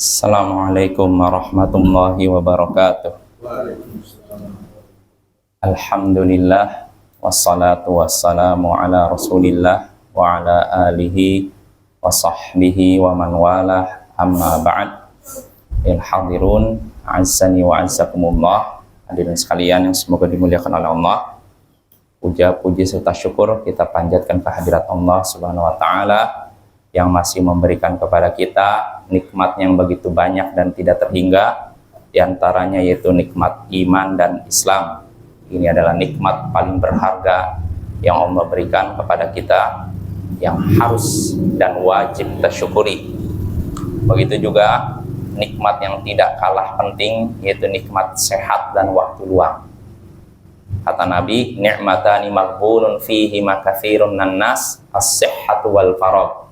Assalamualaikum warahmatullahi wabarakatuh. Alhamdulillah wassalatu wassalamu ala Rasulillah wa ala alihi wa sahbihi wa man walah, amma ba'd. Hadirun azzani wa azzakumullah. Hadirin sekalian yang semoga dimuliakan oleh Allah. Puja-puji serta syukur kita panjatkan kehadirat Allah Subhanahu wa taala yang masih memberikan kepada kita nikmat yang begitu banyak dan tidak terhingga, diantaranya yaitu nikmat iman dan Islam. Ini adalah nikmat paling berharga yang Allah berikan kepada kita, yang harus dan wajib kita syukuri. Begitu juga nikmat yang tidak kalah penting, yaitu nikmat sehat dan waktu luang. Kata Nabi, ni'matani maghbunun fihi makathirun nas as-sihhatu wal faragh.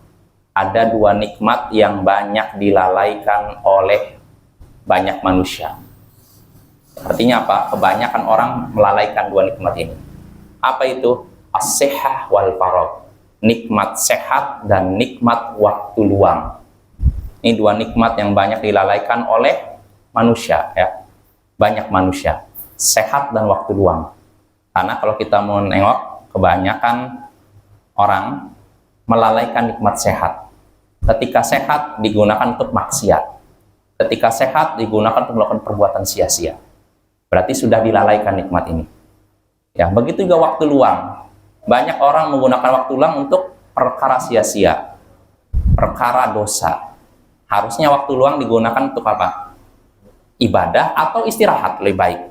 Ada dua nikmat yang banyak dilalaikan oleh banyak manusia. Artinya apa? Kebanyakan orang melalaikan dua nikmat ini. Apa itu? As-sihhah wal faragh. Nikmat sehat dan nikmat waktu luang. Ini dua nikmat yang banyak dilalaikan oleh manusia, ya. Banyak manusia. Sehat dan waktu luang. Karena kalau kita mau nengok, kebanyakan orang melalaikan nikmat sehat. Ketika sehat digunakan untuk maksiat. Ketika sehat digunakan untuk melakukan perbuatan sia-sia. Berarti sudah dilalaikan nikmat ini. Ya, begitu juga waktu luang. Banyak orang menggunakan waktu luang untuk perkara sia-sia, perkara dosa. Harusnya waktu luang digunakan untuk apa? Ibadah atau istirahat lebih baik.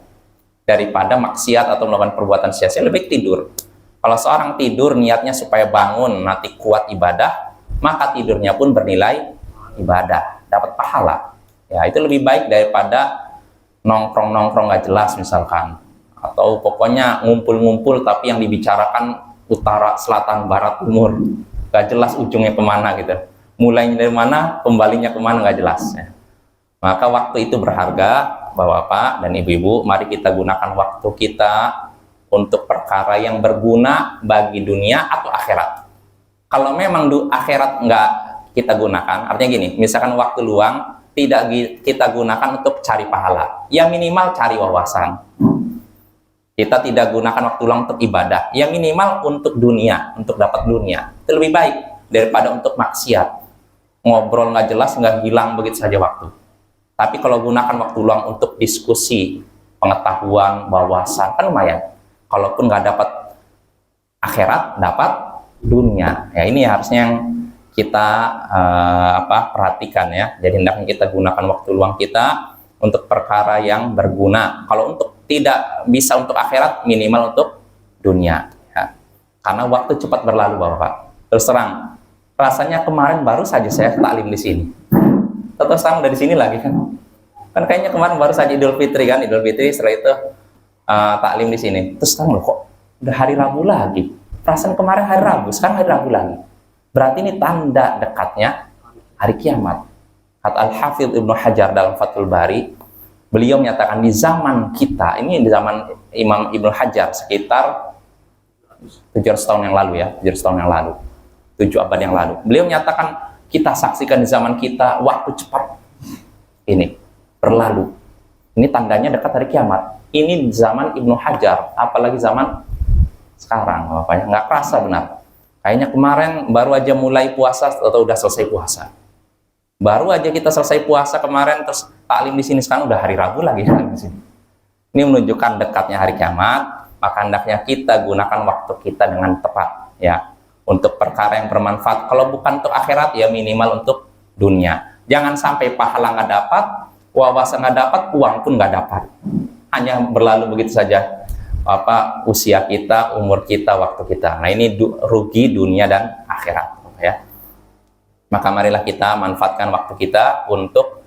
Daripada maksiat atau melakukan perbuatan sia-sia, lebih baik tidur. Kalau seorang tidur niatnya supaya bangun nanti kuat ibadah, maka tidurnya pun bernilai ibadah, dapat pahala. Ya, itu lebih baik daripada nongkrong-nongkrong gak jelas misalkan, atau pokoknya ngumpul-ngumpul tapi yang dibicarakan utara, selatan, barat, timur, gak jelas ujungnya kemana gitu. Mulainya dari mana, kembalinya kemana gak jelas. Ya. Maka waktu itu berharga, Bapak-bapak dan Ibu-ibu, mari kita gunakan waktu kita untuk perkara yang berguna bagi dunia atau akhirat. Kalau memang akhirat nggak kita gunakan, artinya gini, misalkan waktu luang tidak kita gunakan untuk cari pahala, ya minimal cari wawasan. Kita tidak gunakan waktu luang untuk ibadah, ya minimal untuk dunia, untuk dapat dunia. Itu lebih baik daripada untuk maksiat. Ngobrol nggak jelas, nggak hilang begitu saja waktu. Tapi kalau gunakan waktu luang untuk diskusi, pengetahuan, wawasan, kan lumayan. Kalaupun nggak dapat akhirat, dapat dunia. Ya, ini harusnya yang kita perhatikan ya. Jadi hendaknya kita gunakan waktu luang kita untuk perkara yang berguna. Kalau untuk tidak bisa untuk akhirat, minimal untuk dunia. Ya. Karena waktu cepat berlalu, Bapak. Terus terang, rasanya kemarin baru saja saya taklim di sini. Terus terang dari sini lagi kan. Kan kayaknya kemarin baru saja Idul Fitri kan, Idul Fitri, setelah itu taklim di sini. Terus kan loh, kok udah hari Rabu lagi. Perasaan kemarin hari Rabu, sekarang hari Rabu lagi. Berarti ini tanda dekatnya hari kiamat. Kata Al-Hafidh Ibnu Hajar dalam Fathul Bari, beliau menyatakan di zaman kita, ini di zaman Imam Ibnu Hajar sekitar 700 tahun yang lalu ya, 700 tahun yang lalu, 7 abad yang lalu. Beliau menyatakan kita saksikan di zaman kita waktu cepat ini berlalu. Ini tandanya dekat hari kiamat. Ini zaman Ibnu Hajar, apalagi zaman sekarang, Bapaknya nggak kerasa benar. Kayaknya kemarin baru aja mulai puasa atau udah selesai puasa. Baru aja kita selesai puasa kemarin, terus taklim di sini, sekarang udah hari Rabu lagi di sini. Ini menunjukkan dekatnya hari kiamat. Maka hendaknya kita gunakan waktu kita dengan tepat, ya, untuk perkara yang bermanfaat. Kalau bukan untuk akhirat, ya minimal untuk dunia. Jangan sampai pahala nggak dapat, wawasan nggak dapat, uang pun nggak dapat. Hanya berlalu begitu saja usia kita, umur kita, waktu kita. Nah, ini rugi dunia dan akhirat, ya. Maka marilah kita manfaatkan waktu kita untuk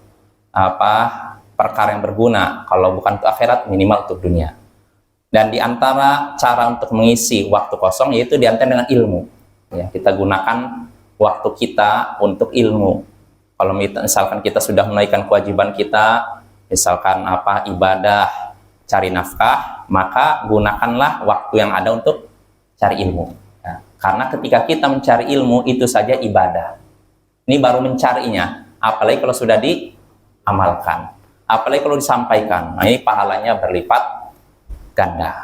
perkara yang berguna. Kalau bukan untuk akhirat, minimal untuk dunia. Dan diantara cara untuk mengisi waktu kosong yaitu diantara dengan ilmu. Ya, kita gunakan waktu kita untuk ilmu. Kalau misalkan kita sudah menaikkan kewajiban kita, misalkan ibadah, cari nafkah, maka gunakanlah waktu yang ada untuk cari ilmu. Ya, karena ketika kita mencari ilmu itu saja ibadah. Ini baru mencarinya, apalagi kalau sudah amalkan. Apalagi kalau disampaikan, nah ini pahalanya berlipat ganda.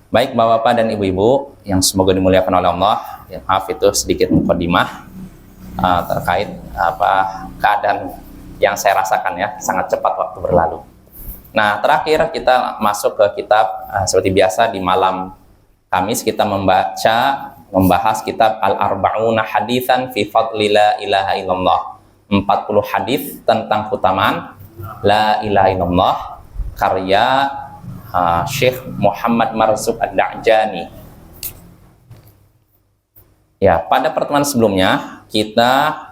Baik Bapak-bapak dan Ibu-ibu yang semoga dimuliakan oleh Allah, ya, maaf itu sedikit mukadimah terkait keadaan yang saya rasakan ya, sangat cepat waktu berlalu. Nah, terakhir kita masuk ke kitab seperti biasa di malam Kamis kita membahas kitab Al-Arba'una Haditsan fi Fadli La Ilaha Illallah. 40 hadis tentang keutamaan La Ilaha Illallah karya Syekh Muhammad Marzuq Ad-Da'jani. Ya, pada pertemuan sebelumnya kita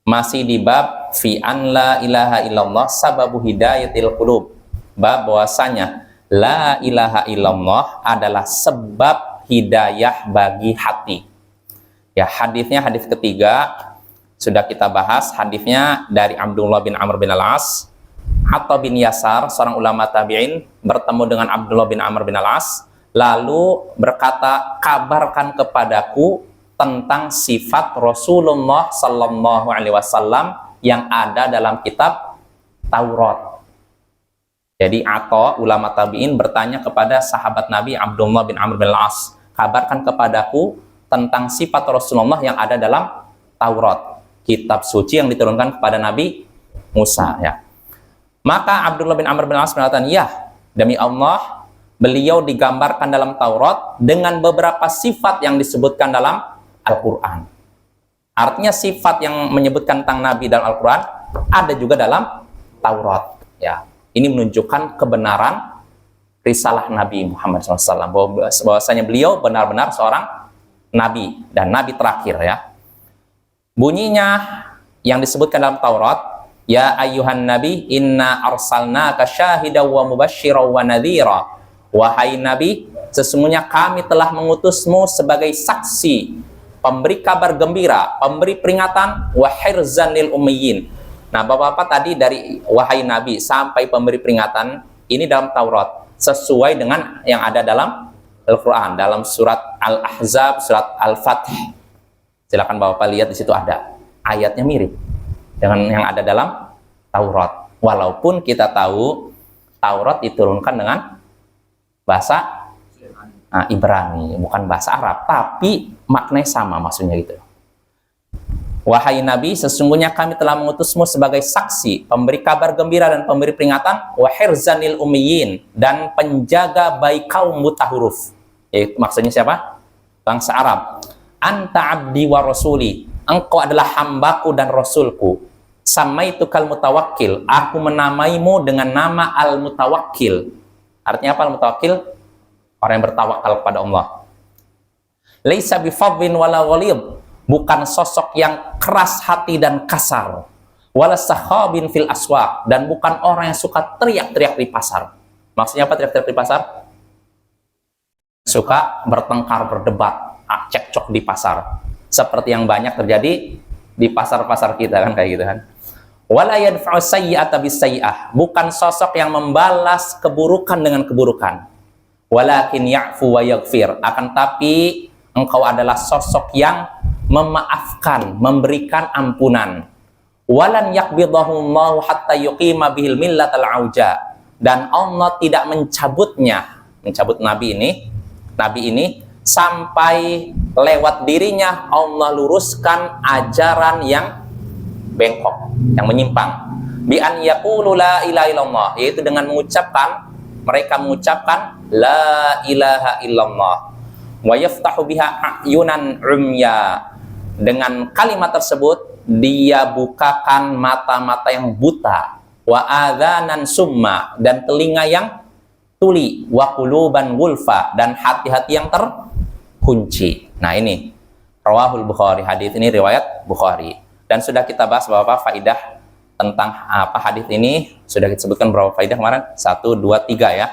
masih di bab fi an la ilaha illallah sababu hidayatil qulub. Bab bahwasanya la ilaha illallah adalah sebab hidayah bagi hati. Ya, hadisnya hadis ketiga sudah kita bahas, hadisnya dari Abdullah bin Amr bin Al-As. Atau bin Yasar, seorang ulama tabi'in, bertemu dengan Abdullah bin Amr bin Al-As, lalu berkata, kabarkan kepadaku tentang sifat Rasulullah Sallallahu Alaihi Wasallam yang ada dalam kitab Taurat. Jadi atau ulama tabi'in bertanya kepada sahabat Nabi Abdullah bin Amr bin Al-As, kabarkan kepadaku tentang sifat Rasulullah yang ada dalam Taurat, kitab suci yang diturunkan kepada Nabi Musa. Ya. Maka Abdullah bin Amr bin Al-As mengatakan, ya, demi Allah, beliau digambarkan dalam Taurat dengan beberapa sifat yang disebutkan dalam Al-Quran. Artinya sifat yang menyebutkan tentang Nabi dalam Al-Quran ada juga dalam Taurat. Ya, ini menunjukkan kebenaran risalah Nabi Muhammad SAW. Bahwasanya beliau benar-benar seorang Nabi dan Nabi terakhir. Ya, bunyinya yang disebutkan dalam Taurat, ya ayyuhan nabi inna arsalnaka syahidaw wa mubasysyiran wa nadhira. Wahai Nabi, sesungguhnya kami telah mengutusmu sebagai saksi, pemberi kabar gembira, pemberi peringatan, wa hirzan lil ummiyin. Nah, Bapak-bapak tadi dari wahai Nabi sampai pemberi peringatan ini dalam Taurat sesuai dengan yang ada dalam Al-Qur'an, dalam surat Al-Ahzab, surat Al-Fath. Silakan Bapak lihat di situ ada ayatnya mirip dengan yang ada dalam Taurat. Walaupun kita tahu Taurat diturunkan dengan bahasa Ibrani, bukan bahasa Arab, tapi maknanya sama, maksudnya gitu. Wahai Nabi, sesungguhnya kami telah mengutusmu sebagai saksi, pemberi kabar gembira dan pemberi peringatan, wa hirzanil ummiyin, dan penjaga baik kaum buta huruf. Yaitu maksudnya siapa? Bangsa Arab. Anta abdi wa rasuli, engkau adalah hambaku dan rasulku. Samaitukal mutawakkil, aku menamaimu dengan nama al-mutawakkil. Artinya apa al-mutawakkil? Orang yang bertawakal kepada Allah. Laisa bifadhin wala ghalid, bukan sosok yang keras hati dan kasar. Wala sakhabin fil aswaq, dan bukan orang yang suka teriak-teriak di pasar. Maksudnya apa teriak-teriak di pasar? Suka bertengkar, berdebat, cekcok di pasar. Seperti yang banyak terjadi di pasar-pasar kita kan, kayak gitu kan. Wala yadfa'u sayyi'ata bis-sayyi'ah, bukan sosok yang membalas keburukan dengan keburukan. Walakin ya'fu wa yaghfir, akan tapi engkau adalah sosok yang memaafkan, memberikan ampunan. Walan yaqbidahullahu hatta yuqima bihil millatal auja, dan Allah tidak mencabut nabi ini sampai lewat dirinya Allah luruskan ajaran yang bengkok, yang menyimpang. Bi an yaqulu la ilaha illallah, yaitu dengan mereka mengucapkan la ilaha illallah, wa yaftahu biha ayunan umya, dengan kalimat tersebut dia bukakan mata-mata yang buta, wa adzanan summa, dan telinga yang tuli, wa quluban gulfa, dan hati-hati yang terkunci. Nah, ini rawahul Bukhari, hadis ini riwayat Bukhari. Dan sudah kita bahas Bapak faidah tentang apa hadis ini, sudah kita sebutkan berapa faidah kemarin? 1, 2, 3 ya.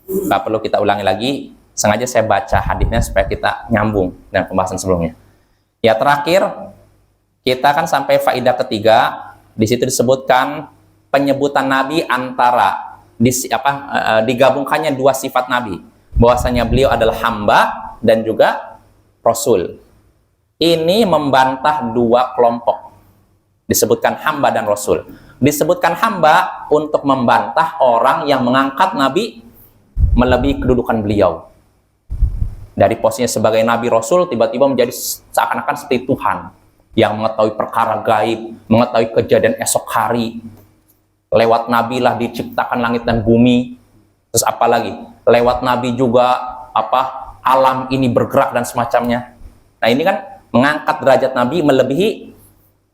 Nggak perlu kita ulangi lagi. Sengaja saya baca hadisnya supaya kita nyambung dengan pembahasan sebelumnya. Ya, terakhir kita kan sampai faidah ketiga. Di situ disebutkan penyebutan Nabi antara digabungkannya dua sifat Nabi, bahwasanya beliau adalah hamba dan juga Rasul. Ini membantah dua kelompok Disebutkan hamba dan rasul. Disebutkan hamba untuk membantah orang yang mengangkat Nabi melebihi kedudukan beliau. Dari posisinya sebagai Nabi Rasul, tiba-tiba menjadi seakan-akan seperti Tuhan yang mengetahui perkara gaib, mengetahui kejadian esok hari. Lewat Nabi lah diciptakan langit dan bumi. Terus apa lagi? Lewat Nabi juga alam ini bergerak dan semacamnya. Nah, ini kan mengangkat derajat Nabi melebihi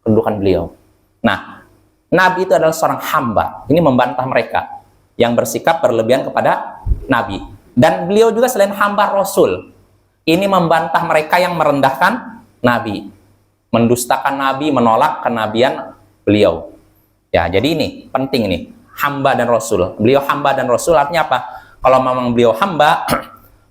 kedudukan beliau. Nah, Nabi itu adalah seorang hamba. Ini membantah mereka yang bersikap berlebihan kepada Nabi. Dan beliau juga selain hamba Rasul. Ini membantah mereka yang merendahkan Nabi. Mendustakan Nabi, menolak kenabian beliau. Ya, jadi ini penting nih, hamba dan Rasul. Beliau hamba dan Rasul artinya apa? Kalau memang beliau hamba,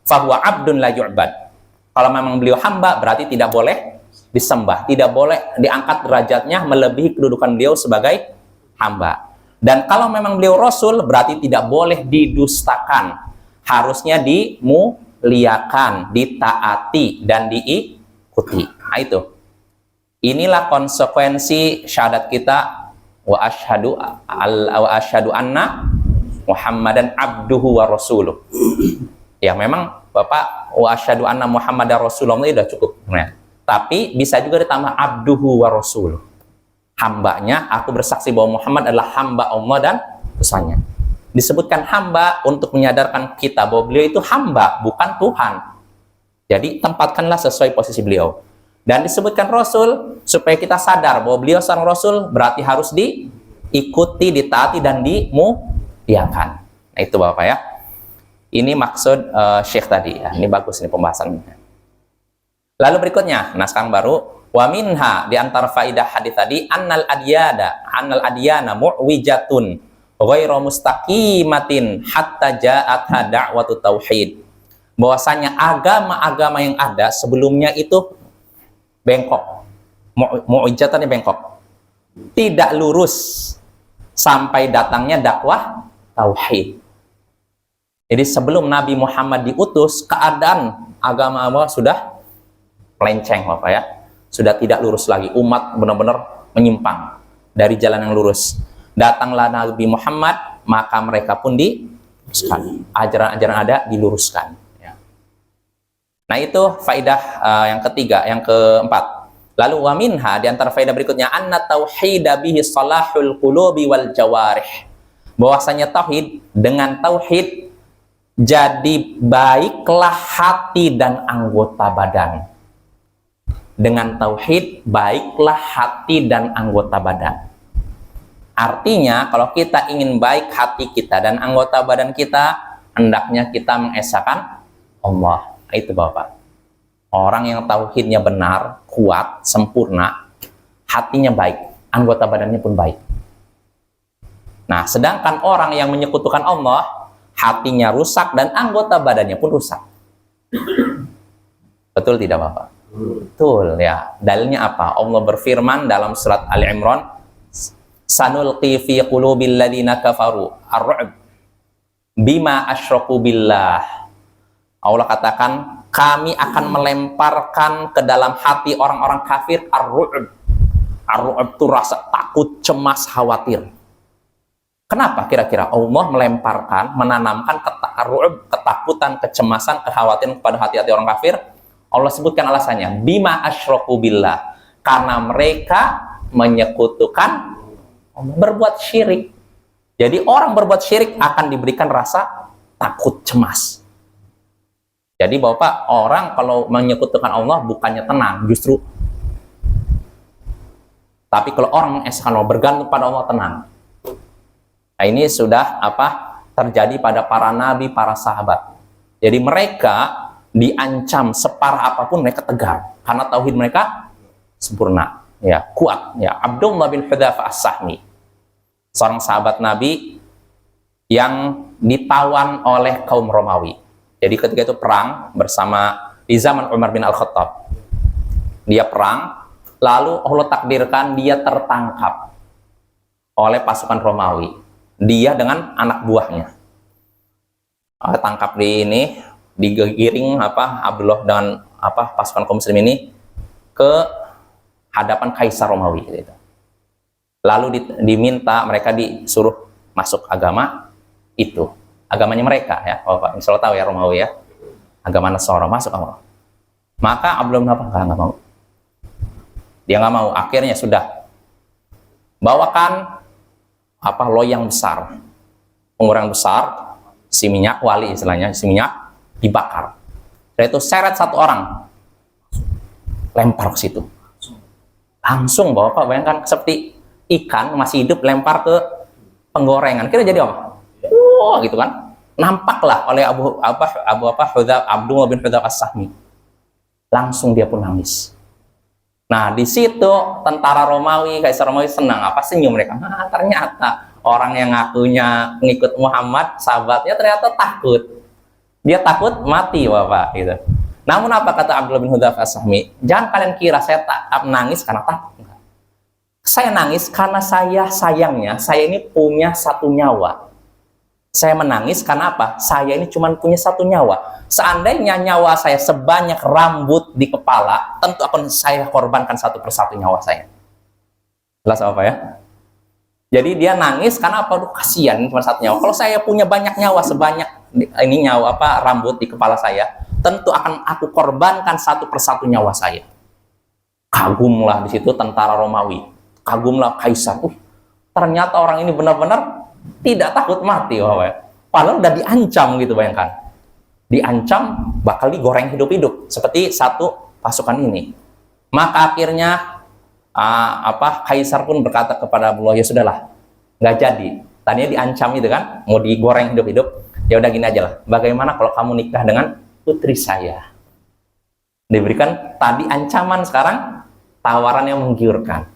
fahuwa abdun la yu'bad. Kalau memang beliau hamba, berarti tidak boleh disembah, tidak boleh diangkat derajatnya melebihi kedudukan beliau sebagai hamba. Dan kalau memang beliau Rasul, berarti tidak boleh didustakan. Harusnya dimuliakan, ditaati, dan diikuti. Nah, itu. Inilah konsekuensi syahadat kita wa asyhadu anna Muhammadan abduhu wa rasuluh. Ya, memang Bapak wa asyhadu anna Muhammadar rasulullah itu sudah cukup. Nah, tapi bisa juga ditambah abduhu wa rasuluh. Hambanya, aku bersaksi bahwa Muhammad adalah hamba Allah dan utusannya. Disebutkan hamba untuk menyadarkan kita bahwa beliau itu hamba, bukan Tuhan. Jadi tempatkanlah sesuai posisi beliau. Dan disebutkan Rasul supaya kita sadar bahwa beliau seorang Rasul, berarti harus diikuti, ditaati, dan dimuliakan. Nah, itu Bapak ya. Ini maksud Syekh tadi ya. Ini bagus ini pembahasannya. Lalu berikutnya, nah sekarang baru wa minha, di antara faidah hadis tadi, annal adyana mu'wijatun ghairu mustaqimatin hatta ja'atha da'watu tauhid. Bahwasanya agama-agama yang ada sebelumnya itu bengkok. Mu'wijatannya bengkok. Tidak lurus sampai datangnya dakwah tauhid. Jadi sebelum Nabi Muhammad diutus, keadaan agama-agama sudah melenceng Bapak ya. Sudah tidak lurus lagi. Umat benar-benar menyimpang dari jalan yang lurus. Datanglah Nabi Muhammad, maka mereka pun diluruskan. Ajaran-ajaran ada diluruskan. Ya. Nah, itu faidah yang ketiga, yang keempat. Lalu wa minha, di antara faidah berikutnya, anna tauhida bihi salahul qulubi wal jawarih. Bahwasanya tauhid, dengan tauhid jadi baiklah hati dan anggota badan. Dengan tauhid, baiklah hati dan anggota badan. Artinya, kalau kita ingin baik hati kita dan anggota badan kita, hendaknya kita mengesahkan Allah. Itu Bapak. Orang yang tauhidnya benar, kuat, sempurna, hatinya baik, anggota badannya pun baik. Nah, sedangkan orang yang menyekutukan Allah, hatinya rusak dan anggota badannya pun rusak. Betul tidak Bapak? Betul ya. Dalilnya apa? Allah berfirman dalam surat Ali Imran, sanulqi fi qulubil ladzina kafaru ar-ru'b bima asyraku billah. Allah katakan, kami akan melemparkan ke dalam hati orang-orang kafir ar-ru'b. Ar-ru'b itu rasa takut, cemas, khawatir. Kenapa kira-kira Allah melemparkan, menanamkan ar-ru'b, ketakutan, kecemasan, kekhawatiran kepada hati-hati orang kafir? Allah sebutkan alasannya, bima asyraku billah, karena mereka menyekutukan, berbuat syirik. Jadi orang berbuat syirik akan diberikan rasa takut, cemas. Jadi Bapak, orang kalau menyekutukan Allah bukannya tenang, justru. Tapi kalau orang mengesahkan Allah, bergantung pada Allah, tenang. Nah, ini sudah terjadi pada para nabi, para sahabat. Jadi mereka diancam separah apapun mereka tegar karena tauhid mereka sempurna, ya, kuat. Ya, Abdullah bin Hudzaifah As-Sahmi, seorang sahabat Nabi yang ditawan oleh kaum Romawi. Jadi ketika itu perang bersama di zaman Umar bin Al-Khattab. Dia perang, lalu Allah takdirkan dia tertangkap oleh pasukan Romawi. Dia dengan anak buahnya. Tangkap di ini, digiring Abdullah dan pasukan kaum muslim ini ke hadapan Kaisar Romawi gitu. Lalu diminta mereka disuruh masuk agama itu, agamanya mereka ya. Bapak insya Allah tahu ya, Romawi ya, agama Nasara, masuk agama. Maka Abdullah bin Ubay nggak mau. Dia nggak mau. Akhirnya sudah bawakan loyang besar, pengurangan besar, si minyak wali istilahnya, si minyak dibakar. Setelah itu seret satu orang, lempar ke situ. Langsung Bapak bayangkan seperti ikan masih hidup lempar ke penggorengan. Kira jadi apa? Wah, gitu kan? Nampaklah oleh Abdullah bin Hudhaf As-Sahmi. Langsung dia pun nangis. Nah, di situ tentara Romawi, Kaisar Romawi senang. Apa senyum mereka? Nah, ternyata orang yang ngakunya pengikut Muhammad, sahabatnya ternyata takut. Dia takut mati, Bapak, gitu. Namun apa kata Abdullah bin Hudhaf As-Sahmi? Jangan kalian kira saya nangis karena takut. Saya nangis karena sayangnya saya ini punya satu nyawa. Saya menangis karena apa? Saya ini cuma punya satu nyawa. Seandainya nyawa saya sebanyak rambut di kepala, tentu akan saya korbankan satu persatu nyawa saya. Jelas apa ya? Jadi dia nangis karena apa? Aduh, kasihan cuma satu nyawa. Kalau saya punya banyak nyawa sebanyak ini nyawa rambut di kepala saya, tentu akan aku korbankan satu persatu nyawa saya. Kagumlah di situ tentara Romawi, kagumlah Kaisar. Ternyata orang ini benar-benar tidak takut mati, padahal udah diancam gitu, bayangkan. Diancam bakal digoreng hidup-hidup seperti satu pasukan ini. Maka akhirnya Kaisar pun berkata kepada Abdullah, ya sudahlah, nggak jadi. Tadinya diancam itu kan, mau digoreng hidup-hidup. Ya udah gini aja lah. Bagaimana kalau kamu nikah dengan putri saya? Diberikan tadi ancaman, sekarang tawaran yang menggiurkan.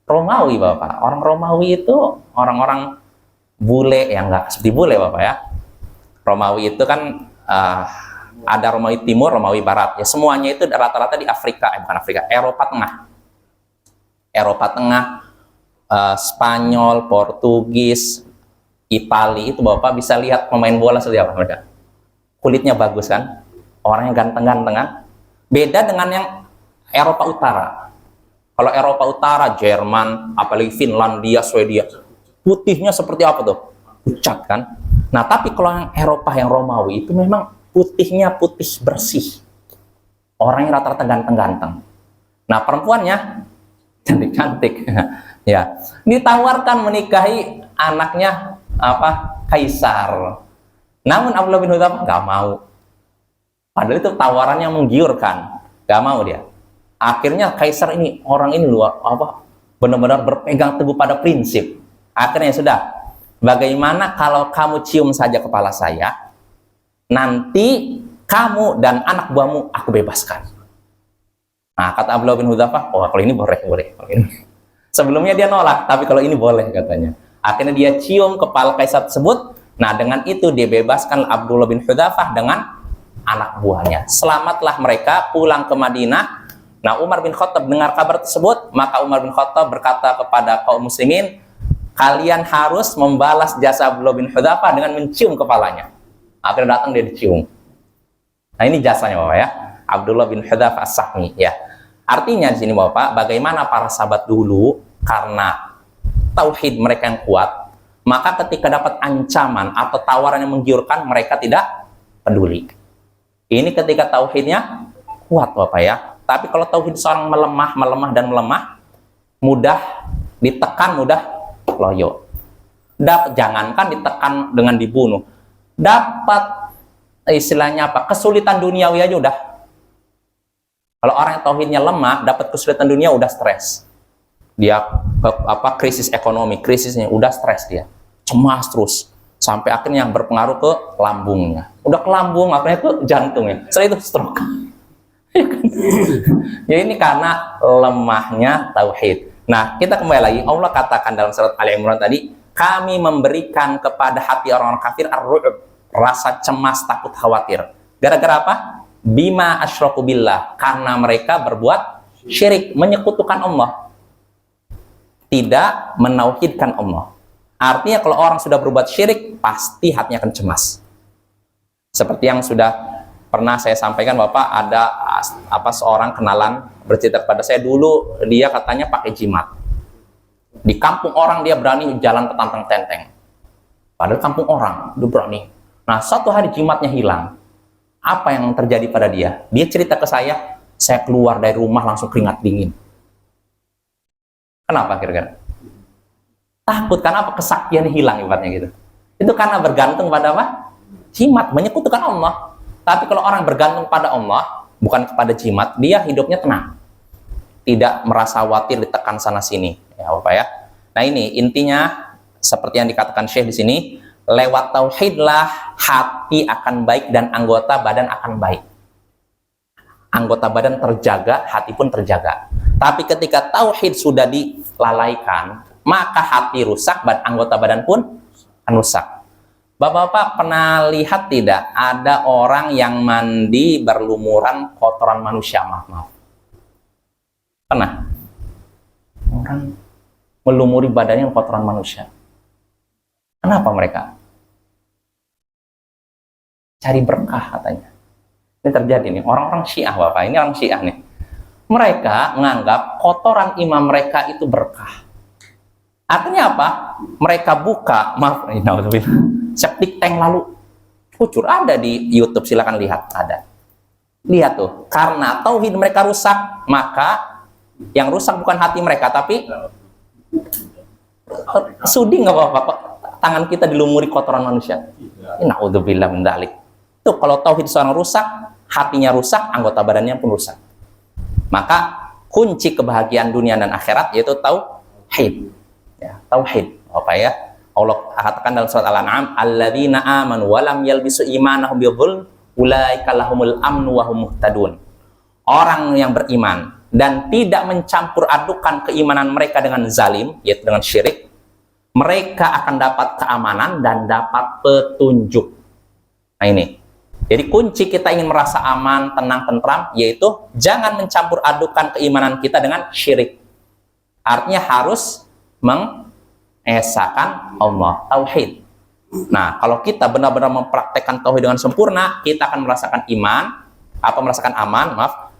Romawi, Bapak. Orang Romawi itu orang-orang bule, yang nggak seperti bule, Bapak ya. Romawi itu kan ada Romawi Timur, Romawi Barat. Ya semuanya itu rata-rata di Afrika, bukan Afrika, Eropa Tengah. Eropa Tengah, Spanyol, Portugis, Itali, itu Bapak bisa lihat pemain bola seperti apa mereka. Kulitnya bagus kan, orangnya ganteng-ganteng kan. Beda dengan yang Eropa Utara. Kalau Eropa Utara, Jerman, apalagi Finlandia, Swedia, putihnya seperti apa tuh? Pucat kan. Nah, tapi kalau yang Eropa, yang Romawi itu memang putihnya putih bersih. Orangnya rata-rata ganteng-ganteng. Nah, perempuannya cantik-cantik. Ya, ditawarkan menikahi anaknya Kaisar. Namun Abdullah bin Hudhaf nggak mau. Padahal itu tawarannya menggiurkan, nggak mau dia. Akhirnya Kaisar ini, orang ini benar-benar berpegang teguh pada prinsip. Akhirnya sudah, bagaimana kalau kamu cium saja kepala saya, nanti kamu dan anak buahmu aku bebaskan. Nah, kata Abdullah bin Hudhafah, kalau ini boleh. Kalau ini. Sebelumnya dia nolak, tapi kalau ini boleh katanya. Akhirnya dia cium kepala Kaisar tersebut. Nah, dengan itu dia bebaskan Abdullah bin Hudhafah dengan anak buahnya. Selamatlah mereka pulang ke Madinah. Nah, Umar bin Khattab dengar kabar tersebut, maka Umar bin Khattab berkata kepada kaum muslimin, kalian harus membalas jasa Abdullah bin Hudhafah dengan mencium kepalanya. Akhirnya datang dia dicium. Nah, ini jasanya, Bapak ya. Abdullah bin Hudhafah As-Sahmi ya. Artinya di sini Bapak, bagaimana para sahabat dulu karena tauhid mereka yang kuat, maka ketika dapat ancaman atau tawaran yang menggiurkan, mereka tidak peduli. Ini ketika tauhidnya kuat, Bapak ya. Tapi kalau tauhid seorang melemah, mudah ditekan, mudah loyo. Jangankan ditekan dengan dibunuh, dapat istilahnya kesulitan duniawi aja udah. Kalau orang yang tauhidnya lemah, dapat kesulitan dunia udah stres. Dia krisis ekonomi, krisisnya udah stres dia. Cemas terus. Sampai akhirnya yang berpengaruh ke lambungnya. Udah ke lambung, akhirnya ke jantungnya. Setelah itu stroke. Ya ini karena lemahnya tauhid. Nah, kita kembali lagi. Allah katakan dalam surat Ali Imran tadi, kami memberikan kepada hati orang-orang kafir ar-ru'ub, rasa cemas, takut, khawatir. Gara-gara apa? Bima asyraku billah, karena mereka berbuat syirik, menyekutukan Allah, tidak menauhidkan Allah. Artinya kalau orang sudah berbuat syirik, pasti hatinya akan cemas. Seperti yang sudah pernah saya sampaikan, Bapak, ada seorang kenalan bercerita kepada saya dulu, dia katanya pakai jimat. Di kampung orang dia berani jalan petantang tenteng. Padahal kampung orang, dia berani. Nah, suatu hari jimatnya hilang. Apa yang terjadi pada dia? Dia cerita ke saya keluar dari rumah langsung keringat dingin. Kenapa kira-kira? Takut, karena apa? Kesaktian hilang ibaratnya gitu. Itu karena bergantung pada apa? Jimat, menyekutukan Allah. Tapi kalau orang bergantung pada Allah, bukan kepada jimat, dia hidupnya tenang. Tidak merasa khawatir ditekan sana-sini. Ya, Bapak ya. Nah, ini intinya seperti yang dikatakan Syekh di sini, lewat tauhidlah hati akan baik dan anggota badan akan baik. Anggota badan terjaga, hati pun terjaga. Tapi ketika tauhid sudah dilalaikan, maka hati rusak dan anggota badan pun akan rusak. Bapak-bapak pernah lihat tidak ada orang yang mandi berlumuran kotoran manusia? Maaf. Pernah? Orang melumuri badannya kotoran manusia. Kenapa mereka? Cari berkah katanya. Ini terjadi nih, orang-orang Syiah Bapak, ini orang Syiah nih. Mereka menganggap kotoran imam mereka itu berkah. Artinya apa? Mereka buka, septic tank lalu kucur, ada di YouTube, silakan lihat, ada. Lihat tuh, karena tauhid mereka rusak, maka yang rusak bukan hati mereka, tapi sudi nggak apa-apa kok tangan kita dilumuri kotoran manusia. Naudzubillah min dzalik. Tuh kalau tauhid seorang rusak, hatinya rusak, anggota badannya pun rusak. Maka kunci kebahagiaan dunia dan akhirat yaitu tauhid. Ya, tauhid. Apa ya? Allah katakan dalam surat Al-An'am, alladzina amanu wa lam yalbisu imanahum bidzulm ulaika lahumul amnu wa hum muhtadun. Orang yang beriman dan tidak mencampur adukan keimanan mereka dengan zalim, yaitu dengan syirik, mereka akan dapat keamanan dan dapat petunjuk. Nah ini, jadi kunci kita ingin merasa aman, tenang, tentram, yaitu jangan mencampur adukan keimanan kita dengan syirik. Artinya harus mengesahkan Allah, tauhid. Nah, kalau kita benar-benar mempraktekkan tauhid dengan sempurna, kita akan merasakan merasakan aman,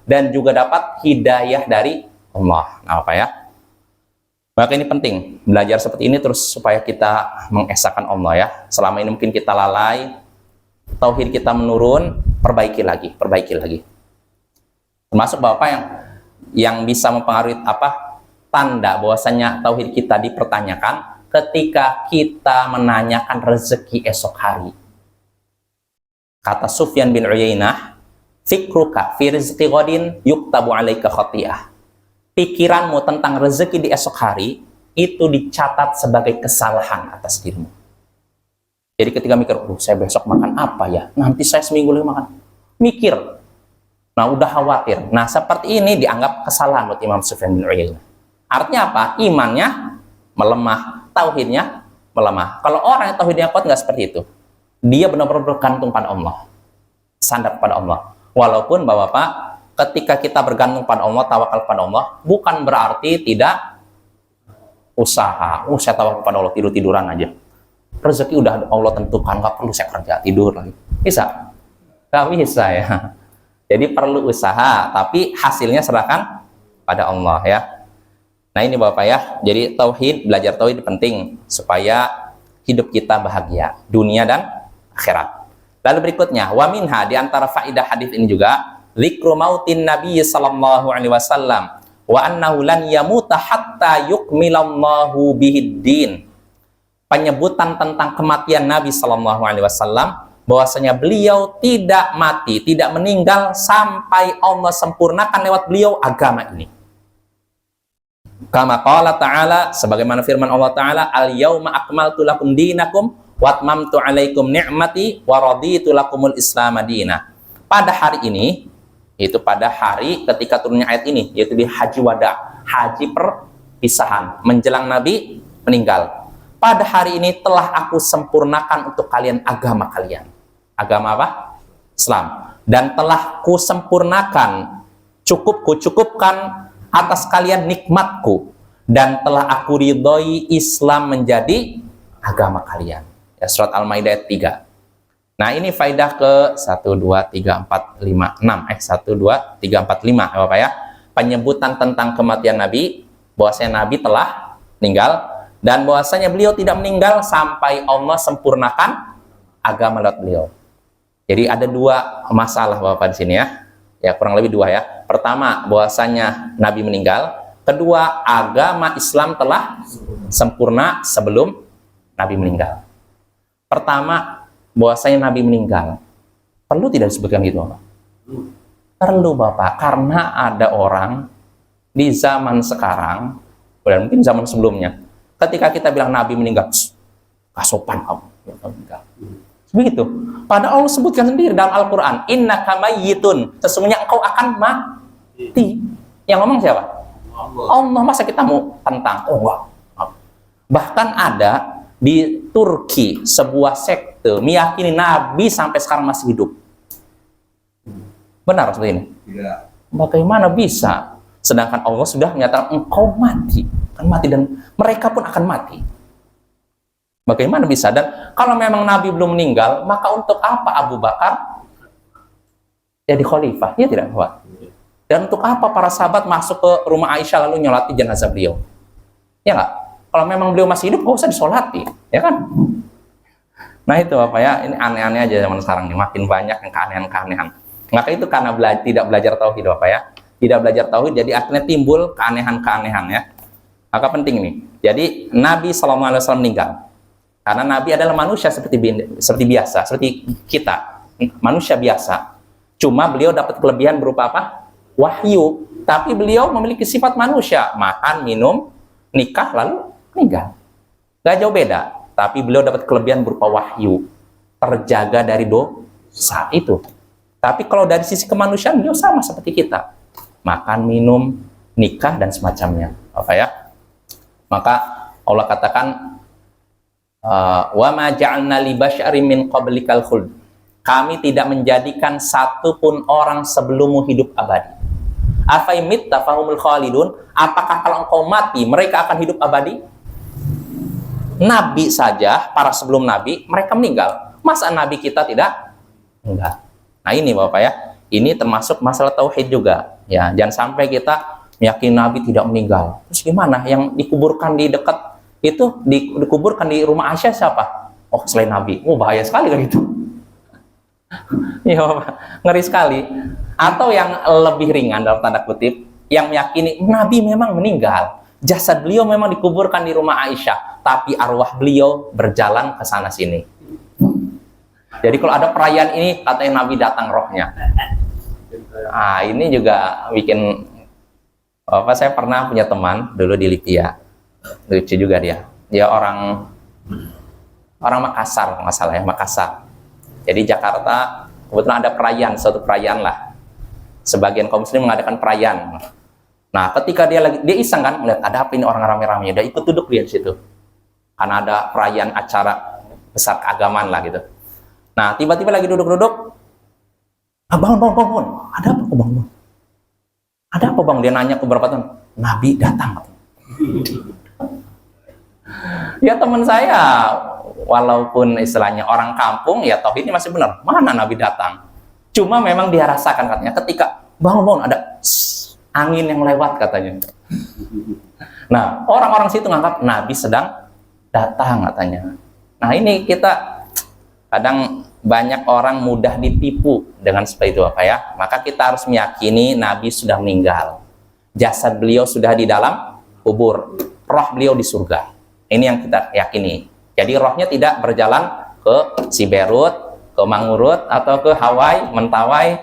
dan juga dapat hidayah dari Allah. Nah, apa ya? Maka ini penting, belajar seperti ini terus supaya kita mengesahkan Allah ya. Selama ini mungkin kita lalai, tauhid kita menurun, perbaiki lagi. Termasuk Bapak yang bisa mempengaruhi tanda bahwasanya tauhid kita dipertanyakan ketika kita menanyakan rezeki esok hari. Kata Sufyan bin Uyainah, fikruka fi rizqi ghadin yuktabu 'alaika khati'ah. Pikiranmu tentang rezeki di esok hari itu dicatat sebagai kesalahan atas dirimu. Jadi ketika mikir, saya besok makan apa ya? Nanti saya seminggu lagi makan. Mikir. Nah, udah khawatir. Nah, seperti ini dianggap kesalahan buat Imam Sufyan bin Uyainah. Artinya apa? Imannya melemah, tauhidnya melemah. Kalau orang yang tauhidnya kuat nggak seperti itu. Dia benar-benar bergantung pada Allah. Sandar pada Allah. Walaupun Bapak, ketika kita bergantung pada Allah, tawakal pada Allah, bukan berarti tidak usaha. Saya tawakal pada Allah, tidur-tiduran aja. Rezeki udah Allah tentukan, nggak perlu saya kerja, tidur lagi. Bisa? Nggak bisa ya. Jadi perlu usaha, tapi hasilnya serahkan pada Allah ya. Nah ini Bapak ya, jadi tauhid, belajar tauhid penting supaya hidup kita bahagia, dunia dan akhirat. Lalu berikutnya, wa minha, di antara faidah hadis ini juga, dzikru mautin Nabi sallallahu alaihi wasallam wa annahu lan yamuta hatta yukmilallahu bihiddin. Penyebutan tentang kematian Nabi sallallahu alaihi wasallam, bahwasanya beliau tidak mati, tidak meninggal sampai Allah sempurnakan lewat beliau agama ini. Kama qala ta'ala, sebagaimana firman Allah Ta'ala, al-yauma akmaltu lakum dinakum wa atmamtu alaikum ni'mati wa raditu lakumul islam madina. Pada hari ini, yaitu pada hari ketika turunnya ayat ini, yaitu di haji wada, haji perpisahan, menjelang Nabi meninggal. Pada hari ini telah aku sempurnakan untuk kalian agama kalian. Agama apa? Islam. Dan telah ku sempurnakan, cukupkan atas kalian nikmatku. Dan telah aku ridhoi Islam menjadi agama kalian. Ya, surat Al-Maidah ayat 3. Nah ini faidah ke 1, 2, 3, 4, 5, 6. 1, 2, 3, 4, 5 ya Bapak ya. Penyebutan tentang kematian Nabi, bahwasanya Nabi telah meninggal, dan bahwasanya beliau tidak meninggal sampai Allah sempurnakan agama lewat beliau. Jadi ada dua masalah Bapak di sini ya. Ya, kurang lebih dua ya. Pertama, bahwasanya Nabi meninggal. Kedua, agama Islam telah sempurna sebelum Nabi meninggal. Pertama, bahwasanya Nabi meninggal. Perlu tidak disebutkan gitu, Bapak? Perlu, Bapak, karena ada orang di zaman sekarang, dan mungkin zaman sebelumnya, ketika kita bilang Nabi meninggal, kasopan kamu, meninggal. Begitu. Padahal Allah sebutkan sendiri dalam Al-Quran, innaka mayyitun, sesungguhnya engkau akan mati. Yang ngomong siapa? Allah. Masa kita mau tentang? Oh, wow. Bahkan ada di Turki sebuah sekte meyakini Nabi sampai sekarang masih hidup. Benar seperti ini? Tidak. Bagaimana bisa? Sedangkan Allah sudah menyatakan engkau mati, akan mati, dan mereka pun akan mati. Bagaimana bisa? Dan kalau memang Nabi belum meninggal, maka untuk apa Abu Bakar jadi khalifah? Ya tidak, Pak. Dan untuk apa para sahabat masuk ke rumah Aisyah lalu nyolati jenazah beliau? Ya nggak? Kalau memang beliau masih hidup, nggak usah disolati, ya kan? Nah itu Bapak ya, ini aneh-aneh aja zaman sekarang nih, makin banyak yang keanehan-keanehan. Maka itu karena tidak belajar tauhid Bapak ya, tidak belajar tauhid, jadi akhirnya timbul keanehan-keanehan ya. Maka penting nih. Jadi Nabi SAW meninggal. Karena Nabi adalah manusia seperti biasa, seperti kita, manusia biasa. Cuma beliau dapat kelebihan berupa apa? Wahyu. Tapi beliau memiliki sifat manusia, makan, minum, nikah, lalu meninggal. Gak jauh beda. Tapi beliau dapat kelebihan berupa wahyu, terjaga dari dosa itu. Tapi kalau dari sisi kemanusiaan, beliau sama seperti kita, makan, minum, nikah, dan semacamnya. Apa ya? Maka Allah katakan, wa ma ja'alna li basyarin min qablikal khuld. Kami tidak menjadikan satupun orang sebelummu hidup abadi. Afaimitta fahumul khalidun. Apakah kalau engkau mati mereka akan hidup abadi? Nabi saja, para sebelum Nabi, mereka meninggal. Masa Nabi kita tidak? Enggak. Nah ini Bapak ya, ini termasuk masalah tauhid juga. Ya, jangan sampai kita meyakini Nabi tidak meninggal. Terus gimana? Yang dikuburkan di dekat itu dikuburkan di rumah Aisyah siapa? Oh, selain Nabi. Oh, bahaya sekali kan itu. Ya, ngeri sekali. Atau yang lebih ringan dalam tanda kutip, yang meyakini Nabi memang meninggal. Jasad beliau memang dikuburkan di rumah Aisyah, tapi arwah beliau berjalan ke sana sini. Jadi kalau ada perayaan ini, katanya Nabi datang rohnya. Ah, ini juga bikin apa? Saya pernah punya teman dulu di Libya. Lucu juga dia orang Makassar, nggak salah ya, Makassar. Jadi Jakarta kebetulan ada perayaan, suatu perayaan lah, sebagian kaum muslim mengadakan perayaan. Nah ketika dia iseng kan melihat ada apa ini orang rame-rame, dia ikut duduk dia di situ karena ada perayaan acara besar keagamaan lah gitu. Nah tiba-tiba lagi duduk-duduk, bangun, ada apa bang? Ada apa bang? Dia nanya ke beberapa teman, Nabi datang. Ya teman saya, walaupun istilahnya orang kampung, ya tauhidnya masih benar. Mana Nabi datang? Cuma memang dia rasakan katanya ketika bangun ada angin yang lewat katanya. Nah orang-orang situ nganggap Nabi sedang datang katanya. Nah ini kita kadang banyak orang mudah ditipu dengan seperti itu apa ya. Maka kita harus meyakini Nabi sudah meninggal. Jasad beliau sudah di dalam kubur. Roh beliau di surga. Ini yang kita yakini. Jadi rohnya tidak berjalan ke Siberut, ke Mangurut, atau ke Hawaii, Mentawai.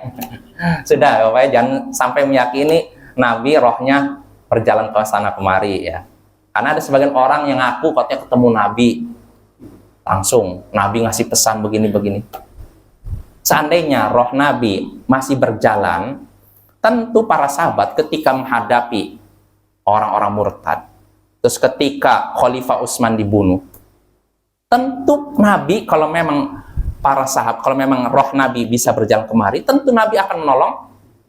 Sudah, Bapak, jangan sampai meyakini Nabi rohnya berjalan ke sana kemari ya. Karena ada sebagian orang yang ngaku katanya ketemu Nabi. Langsung, Nabi ngasih pesan begini-begini. Seandainya roh Nabi masih berjalan, tentu para sahabat ketika menghadapi orang-orang murtad, terus ketika Khalifah Utsman dibunuh, tentu Nabi kalau memang para sahabat, kalau memang roh Nabi bisa berjalan kemari, tentu Nabi akan menolong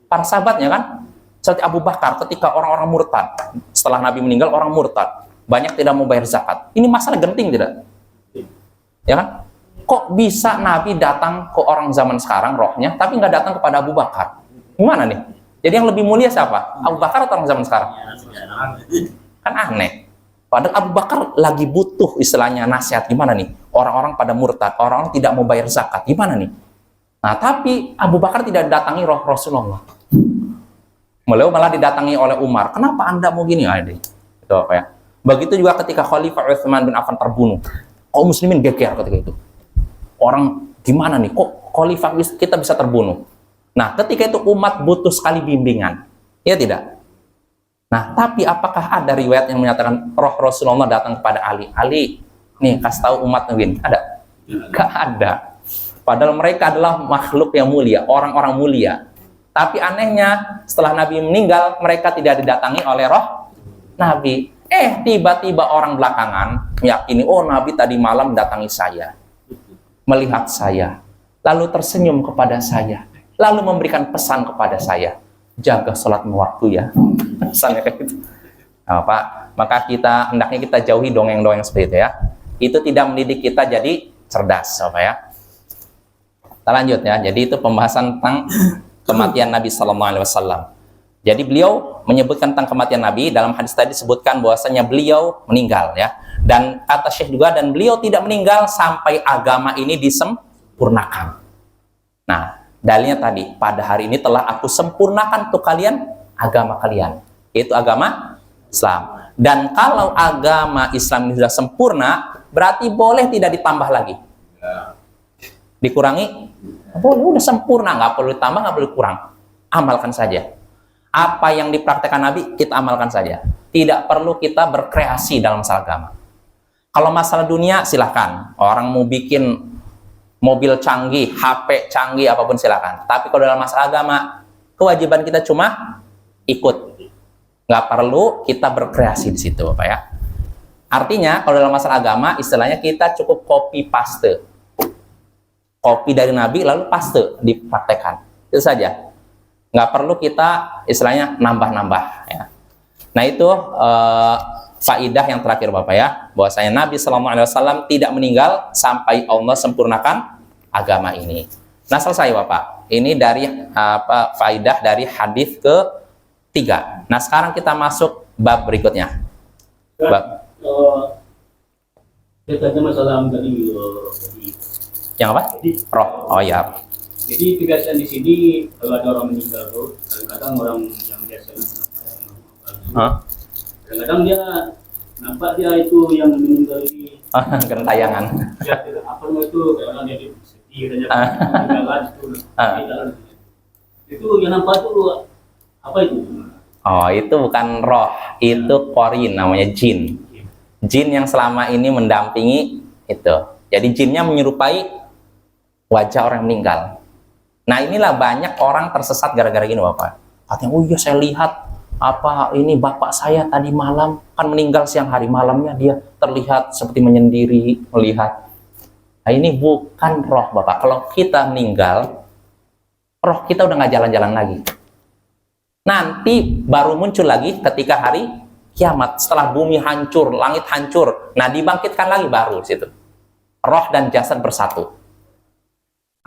para sahabatnya kan. Seperti Abu Bakar ketika orang-orang murtad, setelah Nabi meninggal orang murtad, banyak tidak mau bayar zakat. Ini masalah genting tidak? Ya kan? Kok bisa Nabi datang ke orang zaman sekarang rohnya, tapi nggak datang kepada Abu Bakar? Gimana nih? Jadi yang lebih mulia siapa? Abu Bakar atau orang zaman sekarang? Kan aneh. Padahal Abu Bakar lagi butuh istilahnya nasihat, gimana nih? Orang-orang pada murtad, orang-orang tidak mau bayar zakat, gimana nih? Nah, tapi Abu Bakar tidak datangi Rasulullah. Beliau malah didatangi oleh Umar. Kenapa Anda mau gini? Itu apa ya? Begitu juga ketika Khalifah Utsman bin Affan terbunuh. Kaum muslimin geger ketika itu. Orang gimana nih? Kok Khalifah kita bisa terbunuh? Nah, ketika itu umat butuh sekali bimbingan. Ya tidak? Nah, tapi apakah ada riwayat yang menyatakan roh Rasulullah datang kepada Ali? Ali, nih kasih tahu umat begini. Ada? Gak ada. Padahal mereka adalah makhluk yang mulia, orang-orang mulia. Tapi anehnya, setelah Nabi meninggal, mereka tidak didatangi oleh roh Nabi. Tiba-tiba orang belakangan meyakini, oh Nabi tadi malam datangi saya, melihat saya, lalu tersenyum kepada saya, lalu memberikan pesan kepada saya, jaga sholat waktu ya. Pesannya kayak gitu. Nah, Pak, maka hendaknya kita jauhi dongeng-dongeng seperti itu ya. Itu tidak mendidik kita jadi cerdas, Pak ya. Kita lanjut ya. Jadi itu pembahasan tentang kematian Nabi Sallallahu Alaihi Wasallam. Jadi beliau menyebutkan tentang kematian Nabi, dalam hadis tadi disebutkan bahwasanya beliau meninggal ya. Dan kata Syekh juga, dan beliau tidak meninggal sampai agama ini disempurnakan. Nah, dalilnya tadi, pada hari ini telah aku sempurnakan untuk kalian agama kalian, yaitu agama Islam. Dan kalau agama Islam ini sudah sempurna, berarti boleh tidak ditambah lagi, dikurangi? Boleh, udah sempurna, nggak perlu ditambah, nggak perlu kurang. Amalkan saja. Apa yang dipraktekkan Nabi, kita amalkan saja. Tidak perlu kita berkreasi dalam masalah agama. Kalau masalah dunia, silahkan. Orang mau bikin mobil canggih, HP canggih, apapun silahkan. Tapi kalau dalam masalah agama, kewajiban kita cuma ikut. Nggak perlu kita berkreasi di situ, Pak ya. Artinya, kalau dalam masalah agama, istilahnya kita cukup copy paste. Copy dari Nabi, lalu paste, dipraktekkan. Itu saja. Nggak perlu kita, istilahnya, nambah-nambah. Ya. Nah, itu faidah yang terakhir, Bapak ya. Bahwasanya Nabi SAW tidak meninggal sampai Allah sempurnakan agama ini. Nah, selesai, Bapak. Ini dari faidah dari hadis ke-3. Nah, sekarang kita masuk bab berikutnya. Bab. Kita masalah tadi yang apa? Roh. Oh ya. Jadi kebiasaan di sini kalau ada orang meninggal tuh, kadang-kadang orang yang biasa, kadang-kadang dia nampak dia itu yang meninggal di gentayangan. Ya, apa namanya itu? Kadang dia sedih, meninggal itu yang nampak tuh apa itu? Oh, itu bukan roh, itu korin, namanya jin. Jin yang selama ini mendampingi itu. Jadi jinnya menyerupai wajah orang meninggal. Nah, inilah banyak orang tersesat gara-gara gini, Bapak. Katanya, oh iya saya lihat ini bapak saya tadi malam kan meninggal siang hari, malamnya dia terlihat seperti menyendiri melihat. Nah, ini bukan roh, Bapak. Kalau kita meninggal, roh kita udah nggak jalan-jalan lagi. Nanti baru muncul lagi ketika hari kiamat, setelah bumi hancur, langit hancur. Nah, dibangkitkan lagi baru di situ. Roh dan jasad bersatu.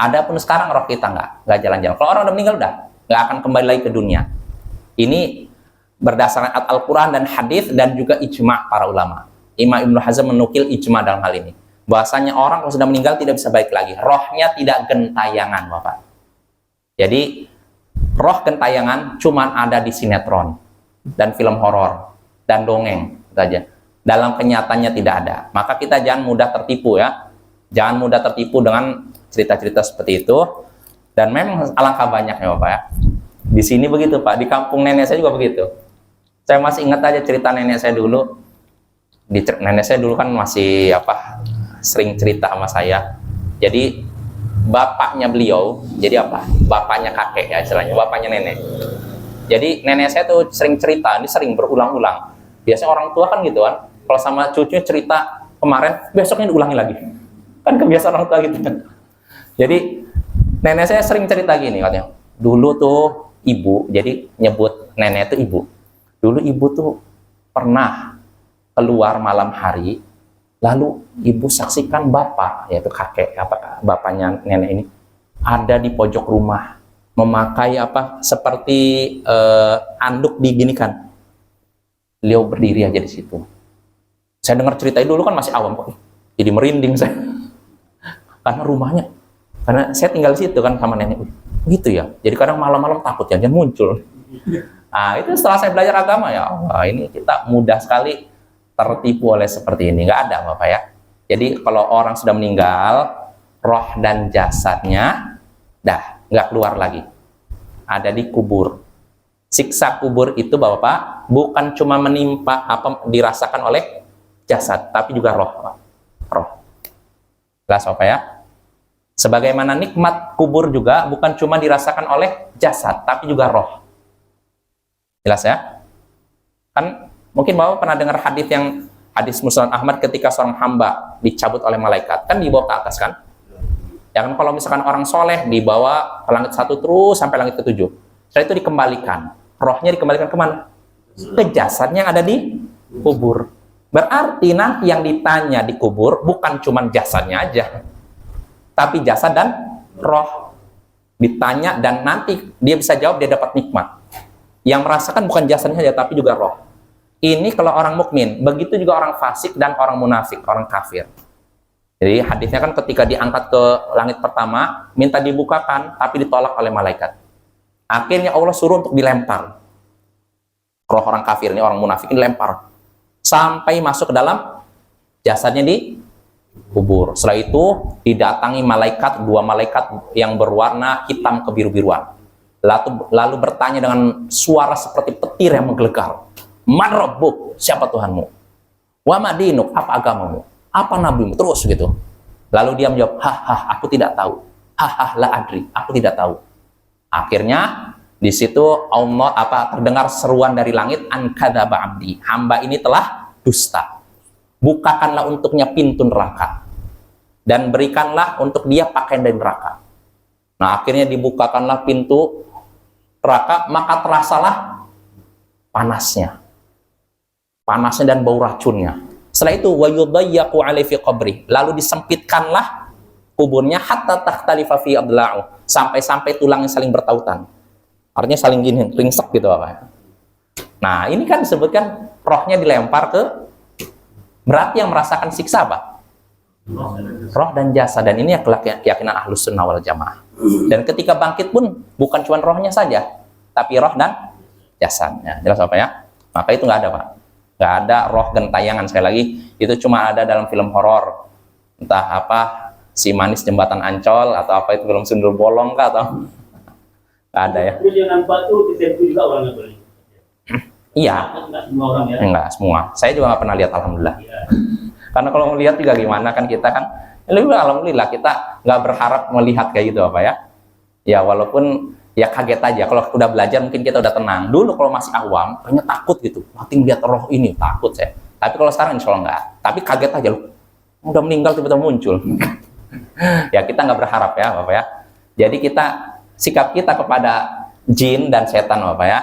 Adapun sekarang roh kita nggak jalan-jalan. Kalau orang udah meninggal udah nggak akan kembali lagi ke dunia. Ini berdasarkan Al-Quran dan hadis dan juga ijma' para ulama. Imam Ibnu Hazm menukil ijma' dalam hal ini. Bahwasanya orang kalau sudah meninggal tidak bisa balik lagi. Rohnya tidak gentayangan, Bapak. Jadi roh gentayangan cuma ada di sinetron dan film horor dan dongeng saja. Dalam kenyataannya tidak ada. Maka kita jangan mudah tertipu ya. Jangan mudah tertipu dengan cerita-cerita seperti itu. Dan memang alangkah banyaknya, Bapak ya. Di sini begitu, Pak. Di kampung nenek saya juga begitu. Saya masih ingat aja cerita nenek saya dulu. Nenek saya dulu kan masih sering cerita sama saya. Jadi bapaknya beliau, jadi bapaknya kakek ya istilahnya, bapaknya nenek. Jadi nenek saya tuh sering cerita, ini sering berulang-ulang. Biasanya orang tua kan gitu kan, kalau sama cucunya cerita kemarin, besoknya diulangi lagi. Kan kebiasaan orang tua gitu kan. Jadi nenek saya sering cerita gini katanya. Dulu tuh ibu, jadi nyebut nenek itu ibu. Dulu ibu tuh pernah keluar malam hari, lalu ibu saksikan bapak, yaitu kakek, bapaknya nenek ini, ada di pojok rumah, memakai seperti anduk diginikan. Beliau berdiri aja di situ. Saya dengar cerita dulu kan masih awam kok. Jadi merinding saya. Karena rumahnya, karena saya tinggal di situ kan sama nenek. Gitu ya. Jadi kadang malam-malam takut jangan muncul. Nah, itu setelah saya belajar agama, ya Allah, ini kita mudah sekali tertipu oleh seperti ini. Nggak ada Bapak ya. Jadi kalau orang sudah meninggal, roh dan jasadnya dah nggak keluar lagi. Ada di kubur. Siksa kubur itu Bapak bukan cuma menimpa apa dirasakan oleh jasad, tapi juga roh. Roh. Jelas Bapak ya? Sebagaimana nikmat kubur juga bukan cuma dirasakan oleh jasad, tapi juga roh. Jelas ya? Kan mungkin Bapak pernah dengar hadis Musnad Ahmad ketika seorang hamba dicabut oleh malaikat, kan dibawa ke atas kan? Ya kan kalau misalkan orang soleh dibawa ke langit 1 terus sampai langit ke-7. Setelah itu dikembalikan. Rohnya dikembalikan kemana? Ke jasadnya yang ada di kubur. Berarti nanti yang ditanya di kubur bukan cuma jasadnya aja, tapi jasad dan roh. Ditanya dan nanti dia bisa jawab, dia dapat nikmat. Yang merasakan bukan jasadnya saja, tapi juga roh. Ini kalau orang mukmin. Begitu juga orang fasik dan orang munafik, orang kafir. Jadi hadisnya kan ketika diangkat ke langit pertama, minta dibukakan, tapi ditolak oleh malaikat. Akhirnya Allah suruh untuk dilempar. Roh orang kafir ini, orang munafik ini dilempar. Sampai masuk ke dalam jasadnya di kubur. Setelah itu didatangi malaikat, 2 malaikat yang berwarna hitam kebiru-biruan. Lalu bertanya dengan suara seperti petir yang menggelegar. Man rabbuk? Siapa Tuhanmu? Wa ma dinuk? Apa agamamu? Apa nabimu? Terus gitu. Lalu dia menjawab, aku tidak tahu. La adri, aku tidak tahu. Akhirnya di situ Allah terdengar seruan dari langit, an kadzaba abdi. Hamba ini telah dusta. Bukakanlah untuknya pintu neraka dan berikanlah untuk dia pakaian dari neraka. Nah, akhirnya dibukakanlah pintu neraka, maka terasalah panasnya dan bau racunnya. Setelah itu wa yudayyaqu alaihi fi qabri, lalu disempitkanlah kuburnya hatta takhtalifa fi adla'u, sampai tulangnya saling bertautan. Artinya saling gini, ringsek gitu apa. Nah, ini kan disebutkan rohnya dilempar ke, berarti yang merasakan siksa apa? Roh dan jasad. Dan ini keyakinan Ahlus Sunnah wal Jamaah. Dan ketika bangkit pun bukan cuma rohnya saja, tapi roh dan jasadnya. Jelas apa ya? Maka itu nggak ada Pak. Nggak ada roh gentayangan. Sekali lagi, itu cuma ada dalam film horor. Entah apa, Si Manis Jembatan Ancol, atau apa itu film Sundul Bolong kah, atau nggak ada ya. Terus yang nampak tuh itu juga orangnya boleh. Iya. Enggak semua orang ya. Enggak semua. Saya juga nggak pernah lihat, alhamdulillah. Iya. Karena kalau melihat juga gimana kan kita kan, lebih alhamdulillah kita nggak berharap melihat kayak gitu apa ya. Ya walaupun ya kaget aja. Kalau udah belajar mungkin kita udah tenang. Dulu kalau masih awam, kayaknya takut gitu. Mati melihat roh ini, takut saya. Tapi kalau sekarang insya Allah enggak. Tapi kaget aja loh. Udah meninggal tiba-tiba muncul. Ya kita nggak berharap ya Bapak ya. Jadi sikap kita kepada jin dan setan Bapak ya,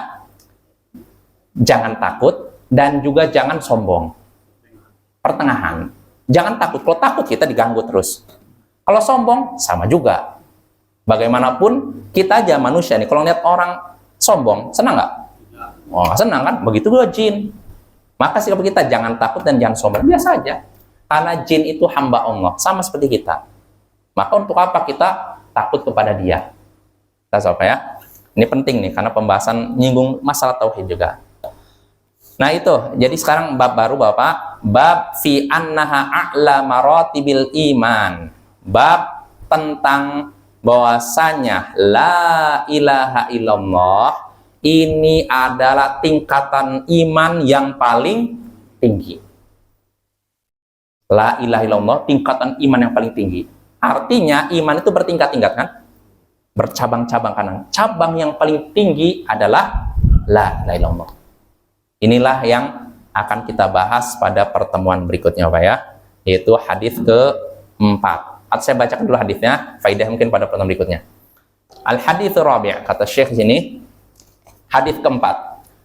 jangan takut dan juga jangan sombong. Pertengahan. Jangan takut. Kalau takut kita diganggu terus. Kalau sombong sama juga. Bagaimanapun kita aja manusia nih. Kalau lihat orang sombong, senang nggak? Oh, senang kan? Begitu juga jin. Maka sikap kita jangan takut dan jangan sombong. Biasa aja. Karena jin itu hamba Allah, sama seperti kita. Maka untuk apa kita takut kepada dia? Kita apa ya? Ini penting nih karena pembahasan nyinggung masalah tauhid juga. Nah itu, jadi sekarang bab baru Bapak, bab fi annaha a'la maratibil iman. Bab tentang bahwasanya la ilaha illallah ini adalah tingkatan iman yang paling tinggi. La ilaha illallah, tingkatan iman yang paling tinggi. Artinya iman itu bertingkat-tingkat kan? Bercabang-cabang kanan. Cabang yang paling tinggi adalah la ilaha illallah. Inilah yang akan kita bahas pada pertemuan berikutnya Pak ya, yaitu hadis ke-4. Atau saya bacakan dulu hadisnya, faidah mungkin pada pertemuan berikutnya. Al-hadits rabi', kata Syekh sini, hadis ke-4.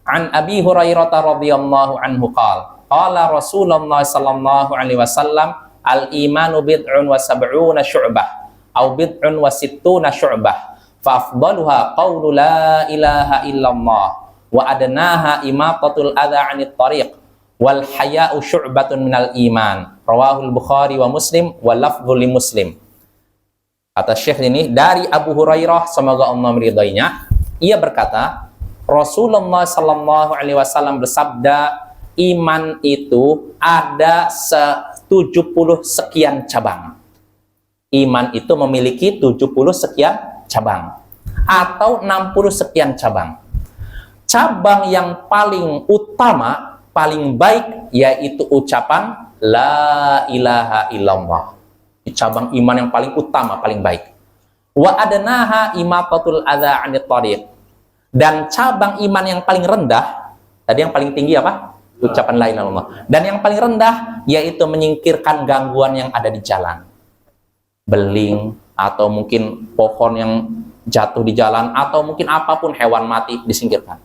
An Abi Hurairah radhiyallahu anhu qala Rasulullah sallallahu alaihi wasallam al-imanu bid'un wa sab'una syu'bah au bid'un wa sittuna syu'bah fa afdaluha qawlu la ilaha illallah wa adnaha imatatul adha 'anit tariq Wal haya'u syu'batun minal iman. Rawahul Bukhari wa Muslim wa lafdhu li Muslim. Kata Syekh ini dari Abu Hurairah, semoga Allah meridainya, ia berkata, Rasulullah sallallahu alaihi wasallam bersabda, iman itu ada 70 sekian cabang. Iman itu memiliki 70 sekian cabang atau 60 sekian cabang. Cabang yang paling utama, paling baik, yaitu ucapan La ilaha illallah. Cabang iman yang paling utama, paling baik. Wa adnaha imatatul adza 'anit thariq. Dan cabang iman yang paling rendah, tadi yang paling tinggi apa? Ucapan la ilaha illallah. Dan yang paling rendah yaitu menyingkirkan gangguan yang ada di jalan. Beling, atau mungkin pohon yang jatuh di jalan, atau mungkin apapun hewan mati disingkirkan.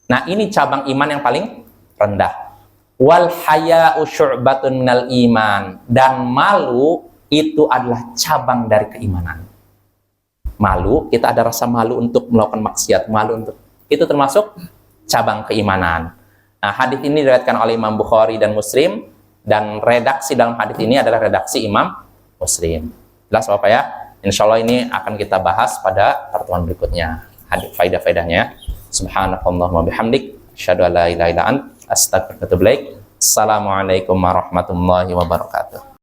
Nah, ini cabang iman yang paling rendah. Wal haya'u syu'batun minal iman. Dan malu itu adalah cabang dari keimanan. Malu, kita ada rasa malu untuk melakukan maksiat, malu untuk itu termasuk cabang keimanan. Nah, hadis ini diriwayatkan oleh Imam Bukhari dan Muslim, dan redaksi dalam hadis ini adalah redaksi Imam Muslim. Jelas Bapak ya? Insya Allah ini akan kita bahas pada pertemuan berikutnya. Hadis faidah-faidahnya. Subhanakallahumma bihamdik, asyhadu an la ilaha illa anta, astaghfiruka wa atubu ilaik. Assalamualaikum warahmatullahi wabarakatuh.